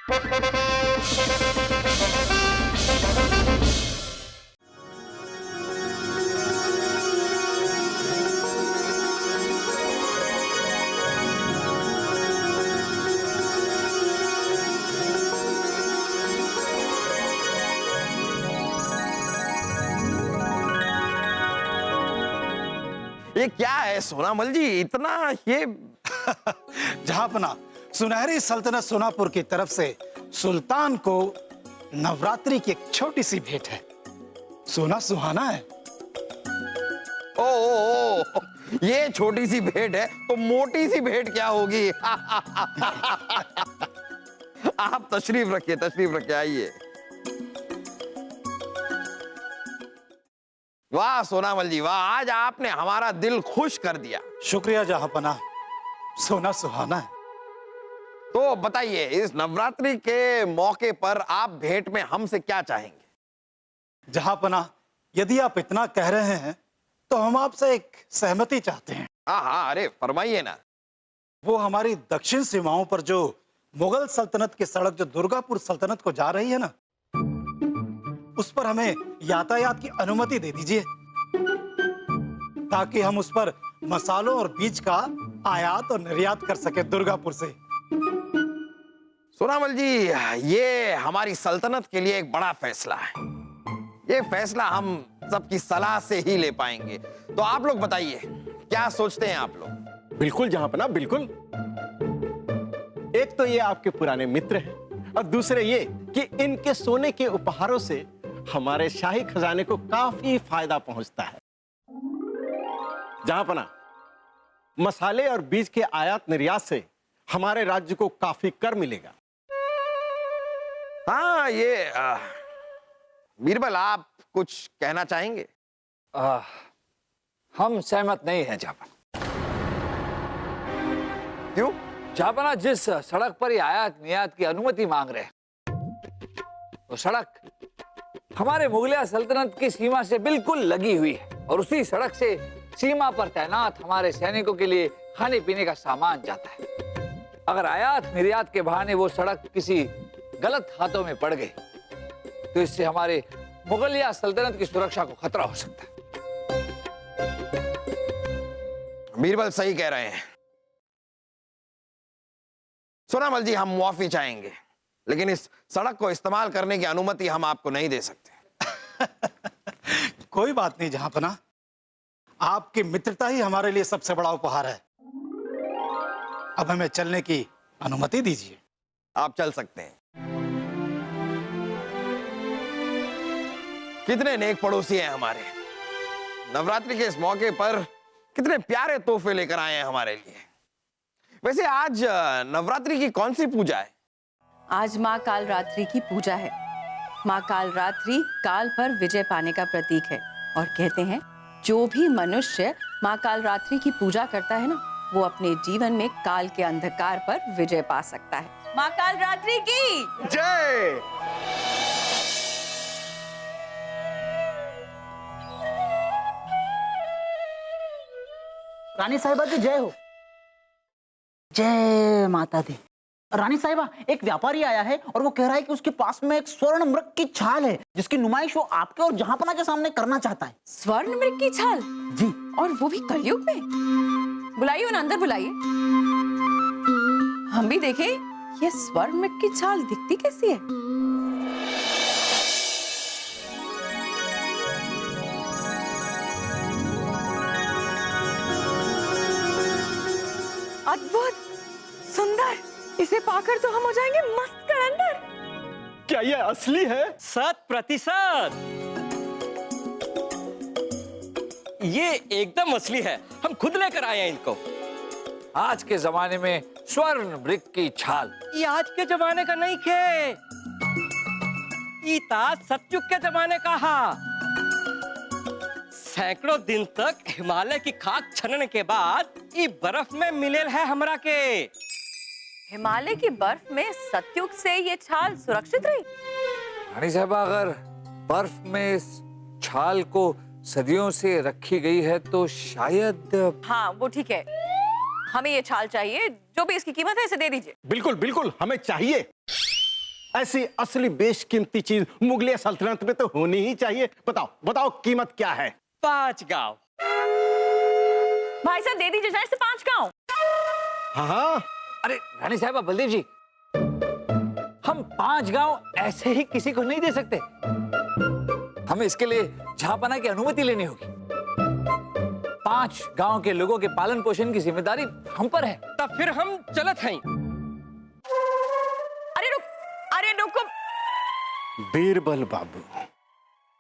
ये क्या है सोनामल जी, इतना ये जहांपना, सुनहरी सल्तनत सोनापुर की तरफ से सुल्तान को नवरात्रि की एक छोटी सी भेंट है। सोना सुहाना है। ओ, ये छोटी सी भेंट है तो मोटी सी भेंट क्या होगी? आप तशरीफ रखिए, आइए। वाह सोनामल जी वाह, आज आपने हमारा दिल खुश कर दिया। शुक्रिया जहांपना, सोना सुहाना है। तो बताइए, इस नवरात्रि के मौके पर आप भेंट में हमसे क्या चाहेंगे? जहांपना, यदि आप इतना कह रहे हैं तो हम आपसे एक सहमति चाहते हैं। हाँ, अरे फरमाइए ना। वो हमारी दक्षिण सीमाओं पर जो मुगल सल्तनत की सड़क जो दुर्गापुर सल्तनत को जा रही है ना, उस पर हमें यातायात की अनुमति दे दीजिए, ताकि हम उस पर मसालों और बीज का आयात और निर्यात कर सके दुर्गापुर से। सोनामल जी, ये हमारी सल्तनत के लिए एक बड़ा फैसला है। ये फैसला हम सबकी सलाह से ही ले पाएंगे। तो आप लोग बताइए, क्या सोचते हैं आप लोग? बिल्कुल जहांपना, बिल्कुल। एक तो ये आपके पुराने मित्र हैं और दूसरे ये कि इनके सोने के उपहारों से हमारे शाही खजाने को काफी फायदा पहुंचता है। जहांपना, मसाले और बीज के आयात निर्यात से हमारे राज्य को काफी कर मिलेगा। हाँ, ये बीरबल, आप कुछ कहना चाहेंगे? हम सहमत नहीं हैं जापना। क्यों? जापना, जिस सड़क पर ये आयात निर्यात की अनुमति मांग रहे हैं, वो सड़क हमारे मुगलिया सल्तनत की सीमा से बिल्कुल लगी हुई है और उसी सड़क से सीमा पर तैनात हमारे सैनिकों के लिए खाने पीने का सामान जाता है। अगर आयात निर्यात के बहाने वो सड़क किसी गलत हाथों में पड़ गई तो इससे हमारे मुगलिया सल्तनत की सुरक्षा को खतरा हो सकता है। बीरबल सही कह रहे हैं। सोनामल जी, हम मुआफी चाहेंगे, लेकिन इस सड़क को इस्तेमाल करने की अनुमति हम आपको नहीं दे सकते। कोई बात नहीं जहांपना, आपकी मित्रता ही हमारे लिए सबसे बड़ा उपहार है। अब हमें चलने की अनुमति दीजिए। आप चल सकते हैं। कितने नेक पड़ोसी हैं हमारे। नवरात्रि के इस मौके पर कितने प्यारे तोहफे लेकर आए हैं हमारे लिए। वैसे आज नवरात्रि की कौन सी पूजा है? आज माँ कालरात्रि की पूजा है। माँ कालरात्रि काल पर विजय पाने का प्रतीक है और कहते हैं जो भी मनुष्य माँ कालरात्रि की पूजा करता है ना, वो अपने जीवन में काल के अंधकार पर विजय पा सकता है। माँ कालरात्रि की जय। रानी साहिबा की जय हो। जय माता दी। रानी साहिबा, एक व्यापारी आया है और वो कह रहा है कि उसके पास में एक स्वर्ण मृग की छाल है जिसकी नुमाइश वो आपके और जहांपना के सामने करना चाहता है। स्वर्ण मृग की छाल? जी। और वो भी कलयुग में? बुलाइए उन्हें अंदर, बुलाइए। हम भी देखें ये स्वर्ण मृग की छाल दिखती कैसी है। अद्भुत, सुंदर। इसे पाकर तो हम हो जाएंगे मस्त कलंदर। क्या ये असली है? 100%। ये एकदम असली है, हम खुद लेकर आए हैं इनको। आज के जमाने में स्वर्ण मृग की छाल, ये आज के जमाने का नहीं खे, इता सतयुग के जमाने का हा। सैकड़ों दिन तक हिमालय की खाक छनने के बाद ये बर्फ में मिलेल है हमरा के। हिमालय की बर्फ में सतयुग से ये छाल सुरक्षित रही। रानी साहबा, अगर बर्फ में इस छाल को सदियों से रखी गई है तो शायद। हाँ, वो ठीक है। हमें ये छाल चाहिए, जो भी इसकी कीमत है इसे दे दीजिए। बिल्कुल बिल्कुल, हमें चाहिए। ऐसी असली बेशकीमती चीज मुगलिया सल्तनत में तो होनी ही चाहिए। बताओ बताओ कीमत क्या है? 5 गांव। भाई साहब दे दीजिए जरा से 5 गांव। हाँ, अरे रानी साहबा, बलदेव जी, हम 5 गांव ऐसे ही किसी को नहीं दे सकते। हमें इसके लिए जहांपना की अनुमति लेनी होगी। 5 गांव के लोगों के पालन पोषण की जिम्मेदारी हम पर है। तब फिर हम चलत हैं। अरे रुको। बीरबल बाबू,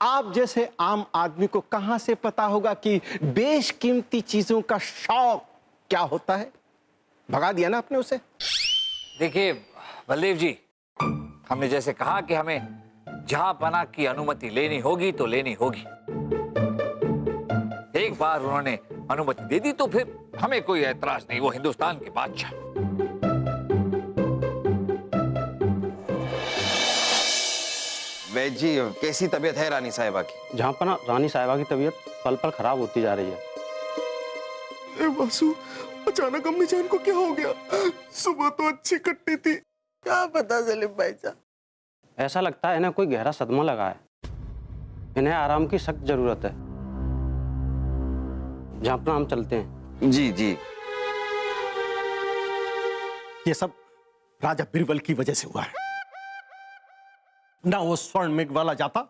आप जैसे आम आदमी को कहां से पता होगा कि बेशकीमती चीजों का शौक क्या होता है? भगा दिया ना आपने उसे। देखिए बलदेव जी, हमने जैसे कहा कि हमें जहांपना की अनुमति लेनी होगी तो लेनी होगी। एक बार उन्होंने अनुमति दे दी तो फिर हमें कोई ऐतराज नहीं। वो हिंदुस्तान के बादशाह। वैद जी, कैसी तबीयत है रानी साहिबा की? जहाँ पर ना रानी साहिबा की तबीयत पल पल खराब होती जा रही है। वासु, अचानक अम्मी जान को क्या हो गया? सुबह तो अच्छी कट्टी थी। क्या पता सलीम भाई साहब। ऐसा लगता है इन्हें कोई गहरा सदमा लगा है। इन्हें आराम की सख्त जरूरत है। जहाँ पर हम चलते हैं। जी जी। ये सब राजा बीरबल की वजह से हुआ है। ना वो स्वर्ण मृग वाला जाता,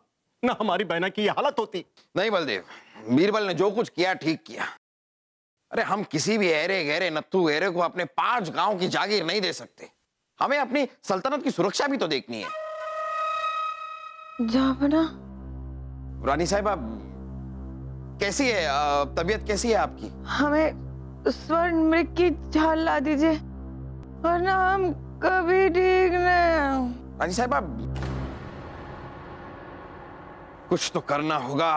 ना हमारी बहना की ये हालत होती। नहीं बलदेव, बीरबल ने जो कुछ किया ठीक किया। अरे हम किसी भी ऐरे गहरे नत्थु गहरे को अपने 5 गांव की जागीर नहीं दे सकते। हमें अपनी सल्तनत की सुरक्षा भी तो देखनी है। जहांपना। रानी साहिबा, कैसी है तबीयत कैसी है आपकी? हमें स्वर्ण मृग की छाल ला दीजिए, वरना हम कभी ठीक नहीं। रानी साहिबा, कुछ तो करना होगा।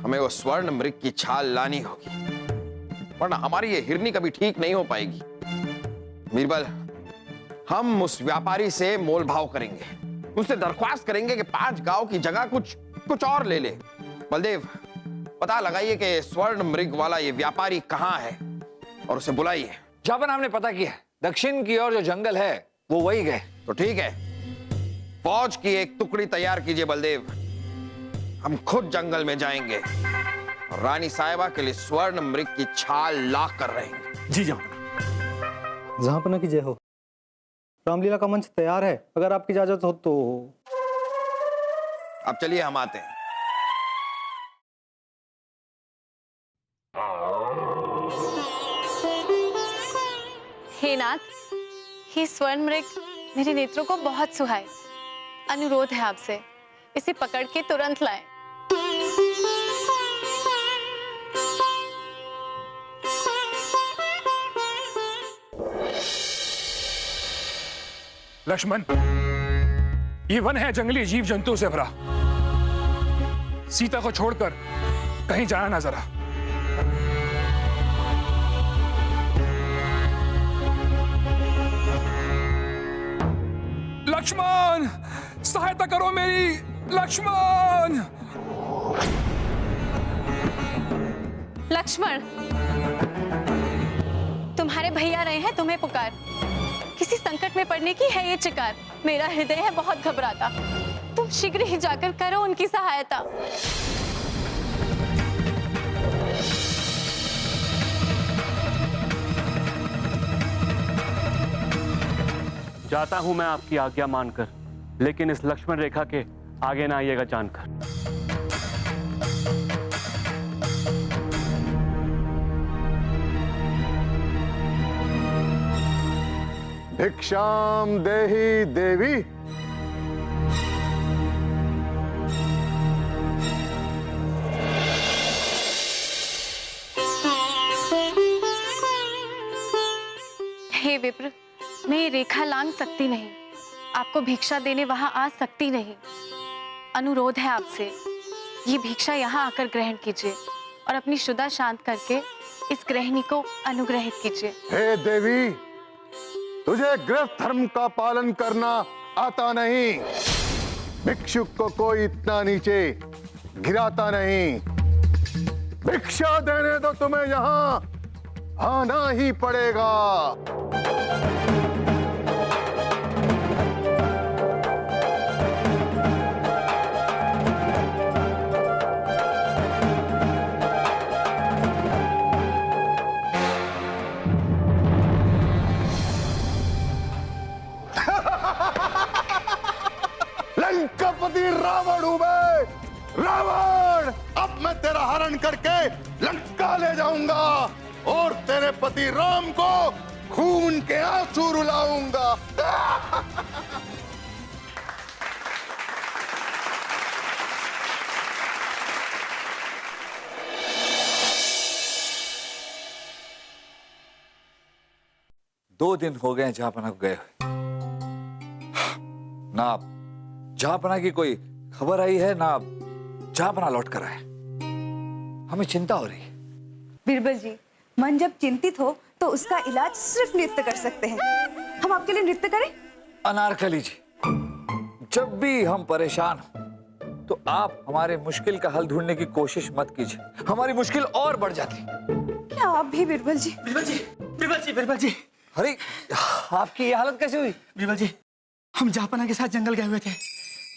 हमें वो स्वर्ण मृग की छाल लानी होगी, वरना हमारी ये हिरनी कभी ठीक नहीं हो पाएगी। बीरबल, हम उस व्यापारी से मोल भाव करेंगे, उससे दरख्वास्त करेंगे कि 5 गांव की जगह कुछ और ले ले। बलदेव, पता लगाइए कि स्वर्ण मृग वाला ये व्यापारी कहाँ है और उसे बुलाइए। जहांपना हमने पता किया, दक्षिण की ओर जो जंगल है वो वही गए। तो ठीक है, फौज की एक टुकड़ी तैयार कीजिए बलदेव। हम खुद जंगल में जाएंगे और रानी साहिबा के लिए स्वर्ण मृग की छाल ला कर रहेंगे। जी जहाँ जहांपना की जय हो। रामलीला का मंच तैयार है, अगर आपकी इजाजत हो तो। अब चलिए हम आते हैं। हे नाथ, ये स्वर्ण मृग मेरे नेत्रों को बहुत सुहाए। अनुरोध है आपसे, इसे पकड़ के तुरंत लाएं। लक्ष्मण, ये वन है जंगली जीव जंतु से भरा। सीता को छोड़कर कहीं जाना ना जरा। लक्ष्मण, सहायता करो मेरी। लक्ष्मण। लक्ष्मण, तुम्हारे भैया रहे हैं तुम्हें पुकार। किसी संकट में पड़ने की है ये चिकार। मेरा हृदय है बहुत घबराता, तुम शीघ्र ही जाकर करो उनकी सहायता। जाता हूं मैं आपकी आज्ञा मानकर, लेकिन इस लक्ष्मण रेखा के आगे ना आइएगा जानकर। भिक्षाम देहि देवी। हे विप्र, मैं ये रेखा लांघ सकती नहीं, आपको भिक्षा देने वहां आ सकती नहीं। अनुरोध है आपसे, ये भिक्षा यहाँ आकर ग्रहण कीजिए और अपनी शुदा शांत करके इस गृहिणी को अनुग्रहित कीजिए। हे देवी, तुझे गृहस्थ धर्म का पालन करना आता नहीं। भिक्षुक को कोई इतना नीचे गिराता नहीं। भिक्षा देने तो तुम्हें यहाँ आना ही पड़ेगा। जाऊंगा और तेरे पति राम को खून के आंसू रुलाऊंगा। दो दिन हो गए जहापना को गए हुए, ना जहापना की कोई खबर आई है, ना जहापना लौट कर आए। हमें चिंता हो रही है। बीरबल जी, मन जब चिंतित हो तो उसका इलाज सिर्फ नृत्य कर सकते हैं। हम आपके लिए नृत्य करें? अनारकली जी, जब भी हम परेशान हो तो आप हमारे मुश्किल का हल ढूंढने की कोशिश मत कीजिए, हमारी मुश्किल और बढ़ जाती। क्या आप भी बीरबल जी? बिरबल जी अरे आपकी ये हालत कैसे हुई? बिरबल जी, हम जहापना के साथ जंगल गए हुए थे,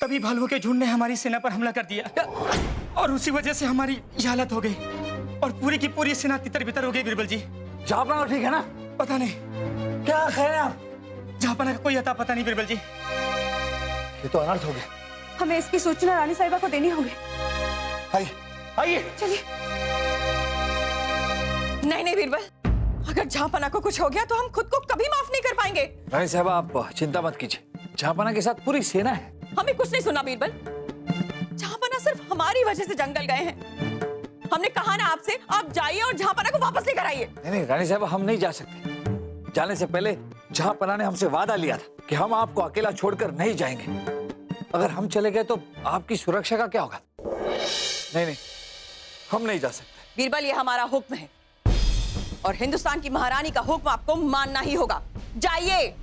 तभी भालुओं के झुंड ने हमारी सेना पर हमला कर दिया और उसी वजह से हमारी ये हालत हो गई और पूरी की पूरी सेना तितर बितर हो गई। बिरबल जी, जहापना ठीक है ना? पता नहीं क्या कह रहे हैं आप? जहापना का कोई अता पता नहीं। बिरबल जी, ये तो अनर्थ हो गया। हमें इसकी सूचना रानी साहिबा को देनी होगी। आइए चलिए। नहीं बीरबल, अगर जहापना को कुछ हो गया तो हम खुद को कभी माफ नहीं कर पाएंगे। रानी साहबा, आप चिंता मत कीजिए, जहापना के साथ पूरी सेना है। हमें कुछ नहीं सुना बीरबल, जहापना सिर्फ हमारी वजह से जंगल गए हैं। हमने कहा ना आपसे, आप जाइए और जहापना को वापस लेकर आइए। नहीं रानी साहबा, हम नहीं जा सकते। जाने से पहले जहापना ने हमसे वादा लिया था कि हम आपको अकेला छोड़कर नहीं जाएंगे। अगर हम चले गए तो आपकी सुरक्षा का क्या होगा? नहीं, हम नहीं जा सकते। बीरबल, ये हमारा हुक्म है और हिंदुस्तान की महारानी का हुक्म आपको मानना ही होगा। जाइए।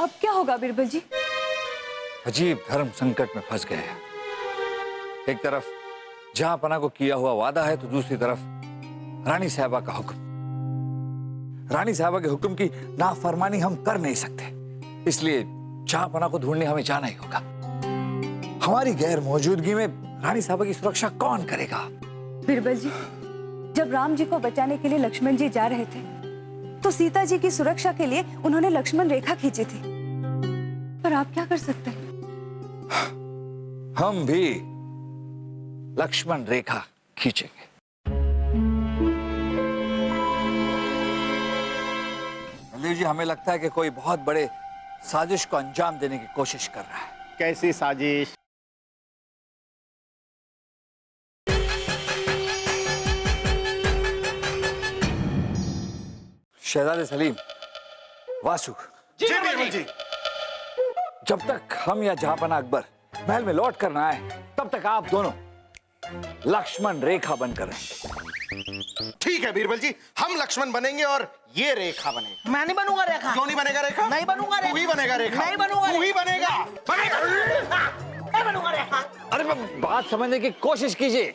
अब क्या होगा बीरबल जी? अजीब धर्म संकट में फंस गए हैं। एक तरफ जहापना को किया हुआ वादा है तो दूसरी तरफ रानी साहबा का हुक्म। रानी साहबा के हुक्म की नाफरमानी हम कर नहीं सकते, इसलिए जहापना को ढूंढने हमें जाना ही होगा। हमारी गैर मौजूदगी में रानी साहबा की सुरक्षा कौन करेगा? बीरबल जी, जब राम जी को बचाने के लिए लक्ष्मण जी जा रहे थे तो सीता जी की सुरक्षा के लिए उन्होंने लक्ष्मण रेखा खींची थी, पर आप क्या कर सकते हैं? हम भी लक्ष्मण रेखा खींचेंगे। बलदेव जी, हमें लगता है कि कोई बहुत बड़े साजिश को अंजाम देने की कोशिश कर रहा है। कैसी साजिश? शहजादे सलीम, वासु, जी बीरबल जी। जब तक हम या जहापना अकबर महल में लौट कर ना आए, तब तक आप दोनों लक्ष्मण रेखा बनकर रहेंगे। ठीक है बीरबल जी, हम लक्ष्मण बनेंगे और ये रेखा बनेगा। मैं नहीं बनूंगा रेखा। क्यों नहीं बनेगा रेखा? नहीं बनूंगा रेखा। तू ही बनेगा रेखा। नहीं बनूंगा। तू ही बनेगा। नहीं बनूंगा रेखा। अरे बात समझने की कोशिश कीजिए।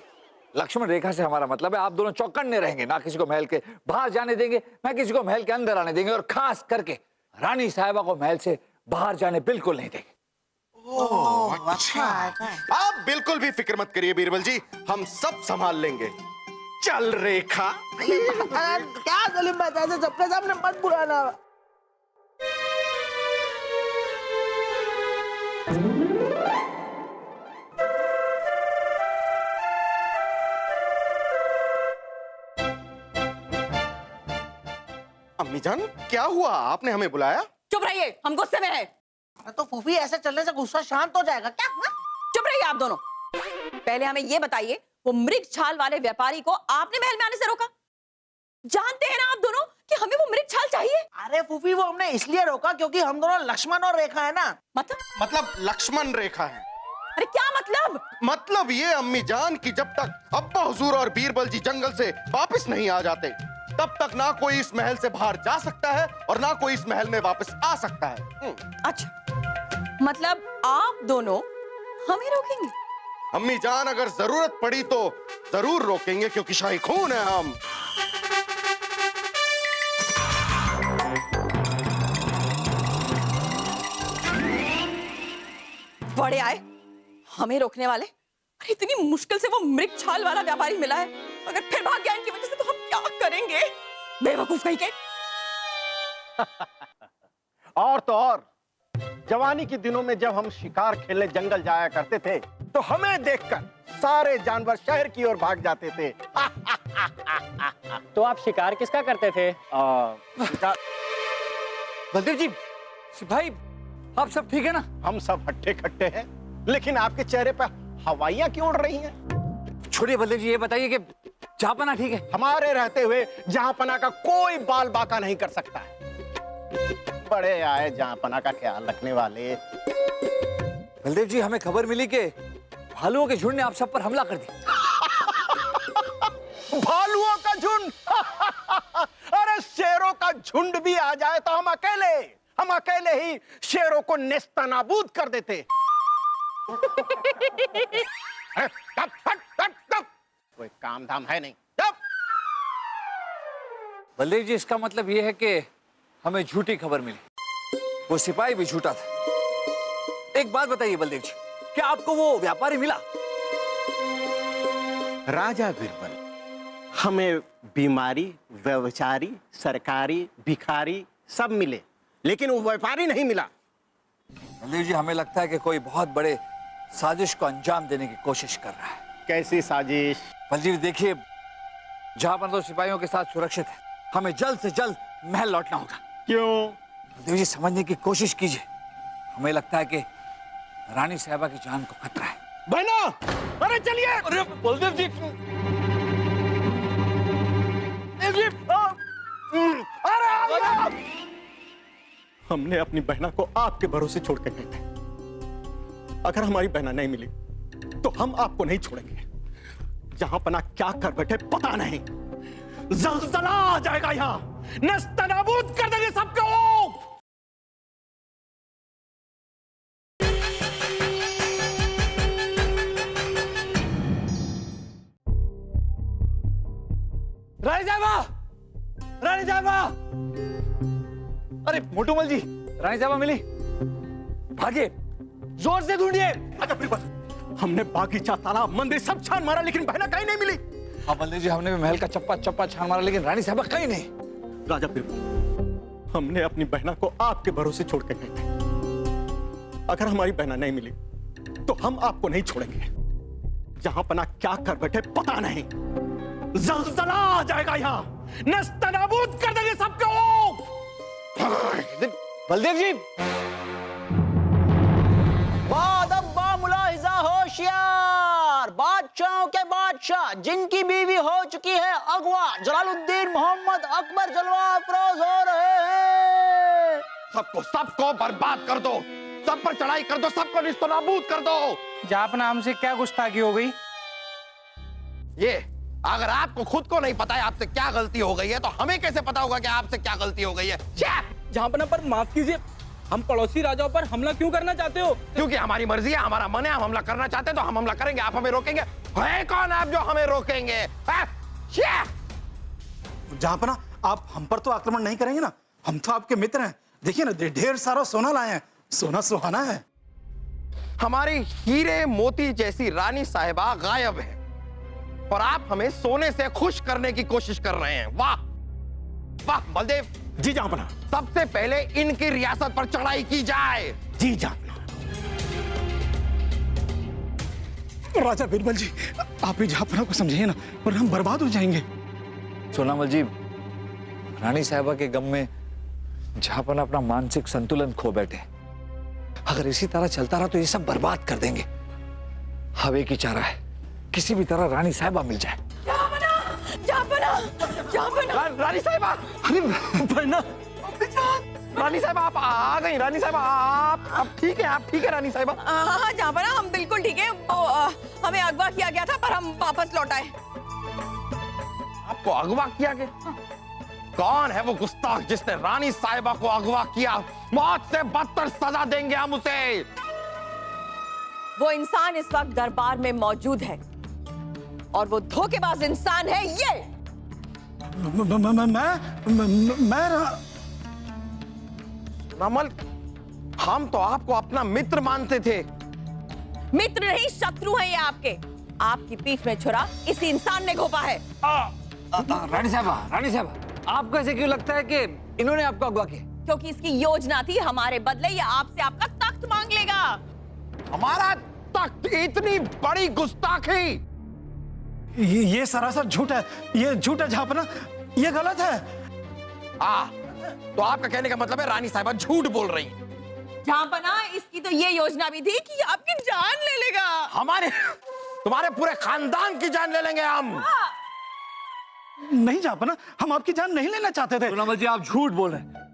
लक्ष्मण रेखा से हमारा मतलब है आप दोनों चौकन्ने रहेंगे, ना किसी को महल के बाहर जाने देंगे, ना किसी को महल के अंदर आने देंगे, और खास करके रानी साहिबा को महल से बाहर जाने बिल्कुल नहीं देंगे। अच्छा, आप बिल्कुल भी फिक्र मत करिए बीरबल जी, हम सब संभाल लेंगे। चल रेखा। क्या सलीम भाई, ऐसे सबके सामने मत बुलाना। अम्मी जान, क्या हुआ? आपने हमें बुलाया? चुप रहिए, हम गुस्से में हैं। तो फूफी, ऐसे चलने से गुस्सा शांत हो जाएगा क्या? चुप रहिए आप दोनों। पहले हमें ये बताइए, वो मृग छाल वाले व्यापारी को आपने महल में आने से रोका? जानते हैं ना आप दोनों कि हमें वो मृग छाल चाहिए। अरे फूफी, वो हमने इसलिए रोका क्योंकि हम दोनों लक्ष्मण और रेखा है ना। मतलब लक्ष्मण रेखा है। अरे क्या मतलब? मतलब ये अम्मी जान कि जब तक अब्बा हुजूर और बीरबल जी जंगल से वापस नहीं आ जाते, तब तक ना कोई इस महल से बाहर जा सकता है और ना कोई इस महल में वापस आ सकता है। अच्छा, मतलब आप दोनों हमें रोकेंगे? अम्मी जान, अगर जरूरत पड़ी तो जरूर रोकेंगे, क्योंकि शाही खून है हम। बड़े आए हमें रोकने वाले। अरे इतनी मुश्किल से वो मृग छाल वाला व्यापारी मिला है, अगर फिर भाग गया इनकी वजह से तो हम क्या करेंगे? बेवकूफ कहीं के। और तो और, जवानी के दिनों में जब हम शिकार खेलने जंगल जाया करते थे तो हमें देखकर सारे जानवर शहर की ओर भाग जाते थे। तो आप शिकार किसका करते थे? बलदेव जी, सिपाही, आप सब ठीक है ना? हम सब हट्टे खट्टे हैं, लेकिन आपके चेहरे पर हवाइयां क्यों उड़ रही हैं? छोड़िए बलदेव जी, ये बताइए कि जहाँपना ठीक है? हमारे रहते हुए जहाँपना का कोई बाल बाका नहीं कर सकता है। बड़े आए जहाँपना का ख्याल रखने वाले। बलदेव जी, हमें खबर मिली कि भालुओं के झुंड ने आप सब पर हमला कर दिया। भालुओं का झुंड? अरे शेरों का झुंड भी आ जाए तो हम अकेले ही शेरों को नेस्तनाबूद कर देते। कोई काम धाम है नहीं। बलदेव जी, इसका मतलब यह है कि हमें झूठी खबर मिली, वो सिपाही भी झूठा था। एक बात बताइए बलदेव जी, क्या आपको वो व्यापारी मिला? राजा बीरबल, हमें बीमारी, व्यभिचारी, सरकारी, भिखारी सब मिले, लेकिन वो व्यापारी नहीं मिला। बलदेव जी, हमें लगता है कि कोई बहुत बड़े साजिश को अंजाम देने की कोशिश कर रहा है। कैसी साजिश? बलदेव जी देखिए, जहां पर तो सिपाहियों के साथ सुरक्षित है, हमें जल्द से जल्द महल लौटना होगा। क्यों? बलदेव जी, समझने की कोशिश कीजिए। हमें लगता है कि रानी साहिबा की जान को खतरा है। बहना, अरे चलिए। अरे बलदेव जी, अरे हमने अपनी बहना को आपके भरोसे छोड़ के गए थे। अगर हमारी बहना नहीं मिली तो हम आपको नहीं छोड़ेंगे। जहां पना क्या कर बैठे पता नहीं, ज़लज़ला आ जाएगा यहां, नेस्तनाबूद कर देंगे सबको। रानी साहिबा, रानी साहिबा, अरे मोटूमल जी, रानी साहिबा मिली? भागे, जोर से ढूंढिए। हमने बागीचा, तालाब, मंदिर सब छान मारा, लेकिन बहना कहीं नहीं मिली। हाँ बलदेव जी, हमने भी महल का चप्पा छान मारा, लेकिन रानी साहिबा कहीं नहीं। राजा बीरबल, हमने अपनी बहना को आपके भरोसे छोड़ के गए थे। अगर हमारी बहना नहीं मिली तो हम आपको नहीं छोड़ेंगे। जहां पना क्या कर बैठे पता नहीं, ज़लज़ला आ जाएगा यहां, नेस्तनाबूद कर देंगे सबको। बलदेव जी, मुलाहिजा होशियार, बादशाहों के बादशाह जिनकी बीवी हो चुकी है अगवा, जलालुद्दीन मोहम्मद अकबर जलवा अफरोज हो रहे हैं। सबको बर्बाद कर दो, सब पर चढ़ाई कर दो, सबको निस्तनाबूद कर दो। जहाँपना हमसे क्या गुस्ताखी हो गई? ये अगर आपको खुद को नहीं पता है आपसे क्या गलती हो गई है, तो हमें कैसे पता होगा कि आपसे क्या गलती हो गई है? जहाँपना पर माफ कीजिए, हम पड़ोसी राजाओं पर हमला क्यों करना चाहते हो? क्योंकि हमारी मर्जी है, हमारा मन है, हम हमला करना चाहते हैं तो हम हमला करेंगे। आप हमें रोकेंगे? है कौन आप जो हमें रोकेंगे? जहाँपना, आप हम पर तो आक्रमण नहीं करेंगे ना? हम तो आपके मित्र हैं। देखिए ना, ढेर सारा सोना लाए हैं, सोना सुहाना है। हमारी हीरे मोती जैसी रानी साहिबा गायब है और आप हमें सोने से खुश करने की कोशिश कर रहे हैं। वाह वाह बलदेव जी जहाँपना, सबसे पहले इनकी रियासत पर चढ़ाई की जाए। जी जहाँपना। राजा बीरबल जी, आप ही जहाँपना को समझिए ना, वरना हम बर्बाद हो जाएंगे। सोनामल जी, रानी साहिबा के गम में जहाँपना अपना मानसिक संतुलन खो बैठे। अगर इसी तरह चलता रहा तो ये सब बर्बाद कर देंगे। अब एक ही चारा है, किसी भी तरह रानी साहिबा मिल जाए। रानी साहिबा, अरे बहना, रानी साहिबा आप आ गई। रानी साहिबा आप ठीक है? आप ठीक है रानी साहिबा? हाँ जहाँपना, हम बिल्कुल ठीक है। हमें अगवा किया गया था पर हम वापस लौट आए। आपको अगवा किया गया? कौन है वो गुस्ताख जिसने रानी साहिबा को अगवा किया? मौत से बदतर सजा देंगे हम उसे। वो इंसान इस वक्त दरबार में मौजूद है और वो धोखेबाज इंसान है ये। मैं रमल, हम तो आपको अपना मित्र मानते थे। मित्र नहीं, शत्रु है ये आपके। आपकी पीठ में छुरा इसी इंसान ने घोंपा है। रानी साहिबा, आपको ऐसे क्यों लगता है कि इन्होंने आपको अगवा किया? क्योंकि इसकी योजना थी, हमारे बदले ये आपसे आपका तख्त मांग लेगा। हमारा तख्त, इतनी बड़ी गुस्ताखी! ये सरासर झूठ है, ये झूठ है जहापना, ये गलत है। तो आपका कहने का मतलब है रानी साहिबा झूठ बोल रही हैं। जहांपना, इसकी तो ये योजना भी थी कि आपकी जान ले लेगा। हमारे, तुम्हारे पूरे खानदान की जान ले लेंगे हम। नहीं जहापना, हम आपकी जान नहीं लेना चाहते थे। सोनामल जी, आप झूठ बोल रहे हैं।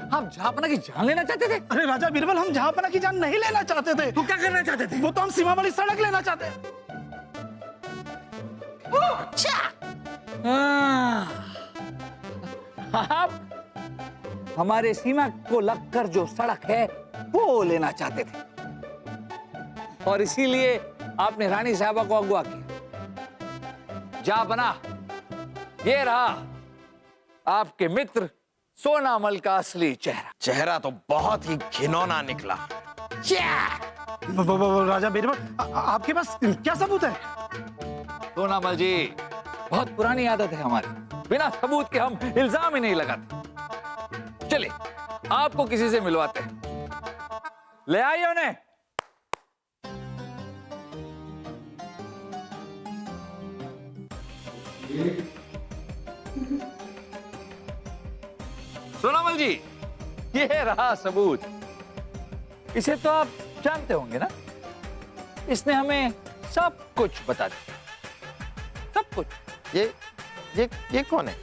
हम जहांपना की जान लेना चाहते थे? अरे राजा बीरबल, हम जहांपना की जान नहीं लेना चाहते थे। तो क्या करना चाहते थे? वो तो हम सीमा वाली सड़क लेना चाहते हैं। आप हमारे सीमा को लगकर जो सड़क है वो लेना चाहते थे, और इसीलिए आपने रानी साहबा को अगवा किया। जहांपना, ये रहा आपके मित्र सोनामल का असली चेहरा। चेहरा तो बहुत ही घिनौना निकला। राजा बीरबल, आपके पास क्या सबूत है? सोनामल जी, बहुत पुरानी आदत है हमारी, बिना सबूत के हम इल्जाम ही नहीं लगाते। चलिए, आपको किसी से मिलवाते हैं। ले आइए उन्हें। सोनामल जी, ये रहा सबूत। इसे तो आप जानते होंगे ना, इसने हमें सब कुछ बता दिया, सब कुछ। ये कौन है?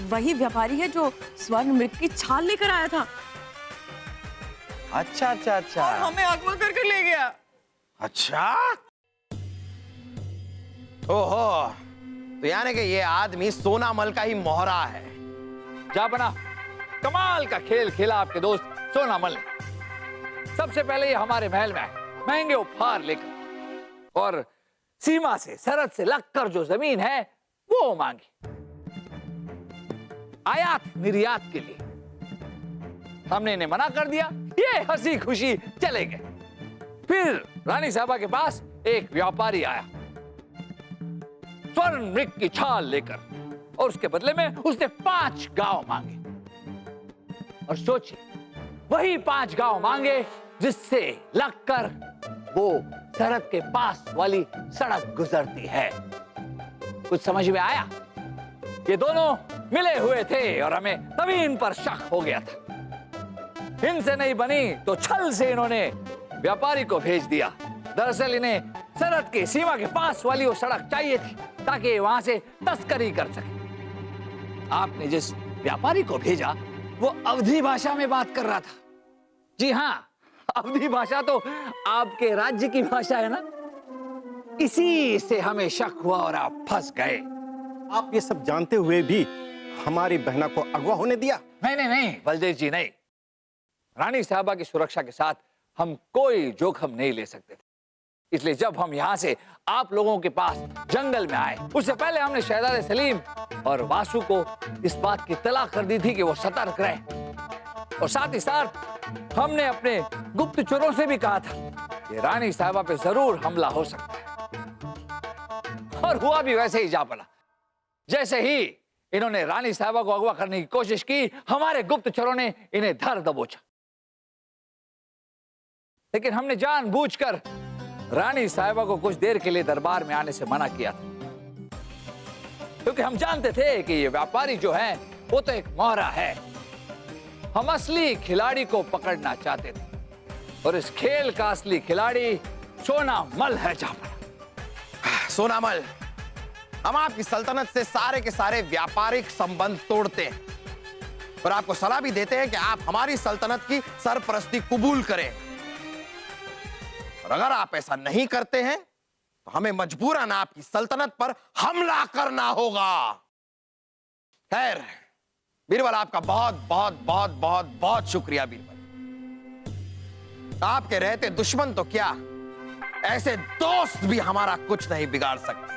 वही व्यापारी है जो स्वर्ण मृग की छाल लेकर आया था। अच्छा अच्छा अच्छा, और हमें अगवा कर ले गया। अच्छा, ओहो, तो यानी कि ये आदमी सोनामल का ही मोहरा है। जहांपना, कमाल का खेल खेला आपके दोस्त सोनामल ने। सबसे पहले ये हमारे महल में आए, महंगे उपहार लेकर, और सीमा से, सरहद से लगकर जो जमीन है वो मांगी, आयात निर्यात के लिए। हमने इन्हें मना कर दिया, ये हंसी खुशी चले गए। फिर रानी साहबा के पास एक व्यापारी आया स्वर्ण मृग की छाल लेकर, और उसके बदले में उसने 5 गांव मांगे। और सोचिए, वही 5 गांव मांगे जिससे लगकर वो सरहद के पास वाली सड़क गुजरती है। कुछ समझ में आया? ये दोनों मिले हुए थे और हमें तभी इन पर शक हो गया था। इनसे नहीं बनी तो छल से इन्होंने व्यापारी को भेज दिया। दरअसल इन्हें सरहद की सीमा के पास वाली वो सड़क चाहिए थी ताकि वहां से तस्करी कर सके। आपने जिस व्यापारी को भेजा वो अवधी भाषा में बात कर रहा था। जी हाँ, अवधी भाषा तो आपके राज्य की भाषा है ना, इसी से हमें शक हुआ और आप फंस गए। आप ये सब जानते हुए भी हमारी बहना को अगवा होने दिया? नहीं बलदेव जी, नहीं। रानी साहबा की सुरक्षा के साथ हम कोई जोखिम नहीं ले सकते थे, इसलिए जब हम यहाँ से आप लोगों के पास जंगल में आए, उससे पहले हमने शहजादे सलीम और वासु को इस बात की इत्तला कर दी थी कि वो सतर्क रहे, और साथ ही साथ हमने अपने गुप्तचरों से भी कहा था कि रानी साहबा पे जरूर हमला हो सकता है। और हुआ भी वैसे ही जापना। जैसे ही इन्होंने रानी साहबा को अगवा करने की कोशिश की, हमारे गुप्तचरों ने इन्हें धर दबोचा। लेकिन हमने जानबूझकर रानी साहिबा को कुछ देर के लिए दरबार में आने से मना किया था, क्योंकि हम जानते थे कि ये व्यापारी जो है वो तो एक मोहरा है। हम असली खिलाड़ी को पकड़ना चाहते थे, और इस खेल का असली खिलाड़ी सोनामल है। सोनामल, हम आपकी सल्तनत से सारे के सारे व्यापारिक संबंध तोड़ते हैं, और आपको सलाह भी देते हैं कि आप हमारी सल्तनत की सरपरस्ती कबूल करें। और अगर आप ऐसा नहीं करते हैं तो हमें मजबूरन आपकी सल्तनत पर हमला करना होगा। खैर बीरबल, आपका बहुत बहुत बहुत बहुत बहुत शुक्रिया। बीरबल, आपके रहते दुश्मन तो क्या, ऐसे दोस्त भी हमारा कुछ नहीं बिगाड़ सकते।